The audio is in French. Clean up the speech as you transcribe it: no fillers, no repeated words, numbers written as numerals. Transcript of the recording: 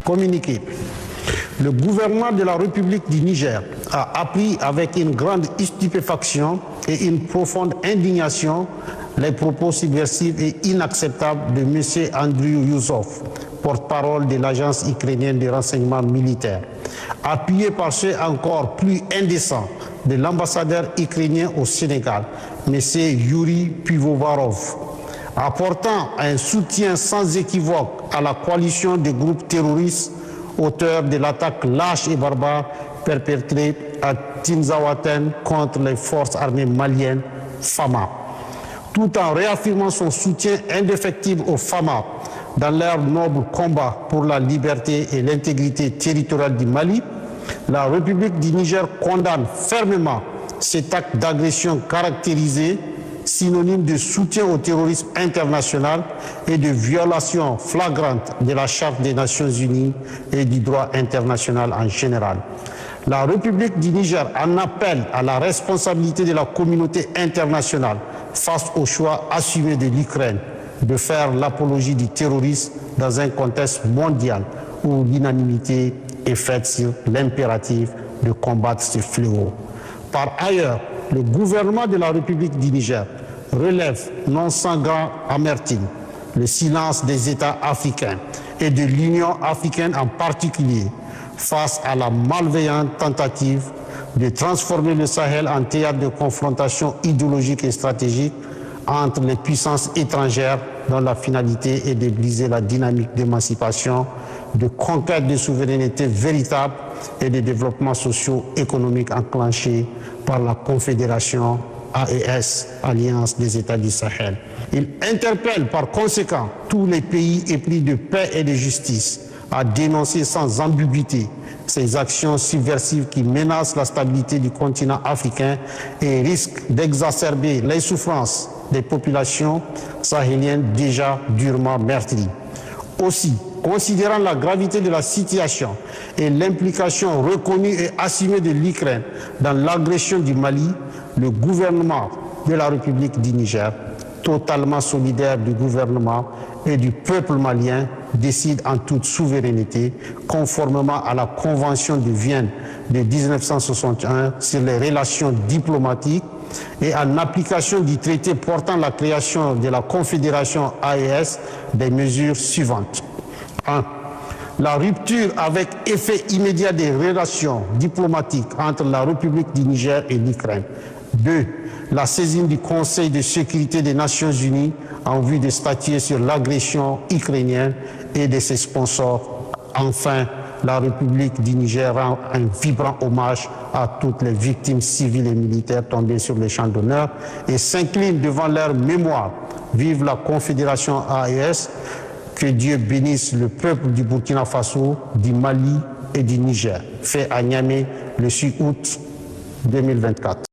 Communiqué. Le gouvernement de la République du Niger a appris avec une grande stupéfaction et une profonde indignation les propos subversifs et inacceptables de M. Andrew Youssouf, porte-parole de l'agence ukrainienne de renseignement militaire, appuyé par ceux encore plus indécents de l'ambassadeur ukrainien au Sénégal, M. Yuri Pivovarov, apportant un soutien sans équivoque à la coalition des groupes terroristes auteurs de l'attaque lâche et barbare perpétrée à Tinzaouaten contre les forces armées maliennes FAMA, tout en réaffirmant son soutien indéfectible aux FAMA dans leur noble combat pour la liberté et l'intégrité territoriale du Mali. La République du Niger condamne fermement cet acte d'agression caractérisé, synonyme de soutien au terrorisme international et de violation flagrante de la Charte des Nations Unies et du droit international en général. La République du Niger en appelle à la responsabilité de la communauté internationale face au choix assumé de l'Ukraine de faire l'apologie du terrorisme dans un contexte mondial où l'unanimité est faite sur l'impératif de combattre ce fléau. Par ailleurs, le gouvernement de la République du Niger relève non sans grande amertume le silence des États africains et de l'Union africaine en particulier face à la malveillante tentative de transformer le Sahel en théâtre de confrontation idéologique et stratégique entre les puissances étrangères dont la finalité est de briser la dynamique d'émancipation, de conquête de souveraineté véritable et de développement socio-économique enclenché par la Confédération AES, Alliance des États du Sahel. Il interpelle par conséquent tous les pays épris de paix et de justice à dénoncer sans ambiguïté ces actions subversives qui menacent la stabilité du continent africain et risquent d'exacerber les souffrances des populations sahéliennes déjà durement meurtries. Aussi, considérant la gravité de la situation et l'implication reconnue et assumée de l'Ukraine dans l'agression du Mali, le gouvernement de la République du Niger, totalement solidaire du gouvernement et du peuple malien, décide en toute souveraineté, conformément à la Convention de Vienne de 1961 sur les relations diplomatiques et en application du traité portant la création de la Confédération AES, des mesures suivantes. 1. La rupture avec effet immédiat des relations diplomatiques entre la République du Niger et l'Ukraine. 2. La saisine du Conseil de sécurité des Nations Unies en vue de statuer sur l'agression ukrainienne et de ses sponsors. Enfin, la République du Niger rend un vibrant hommage à toutes les victimes civiles et militaires tombées sur les champs d'honneur et s'incline devant leur mémoire. Vive la Confédération AES, que Dieu bénisse le peuple du Burkina Faso, du Mali et du Niger. Fait à Niamey le 6 août 2024.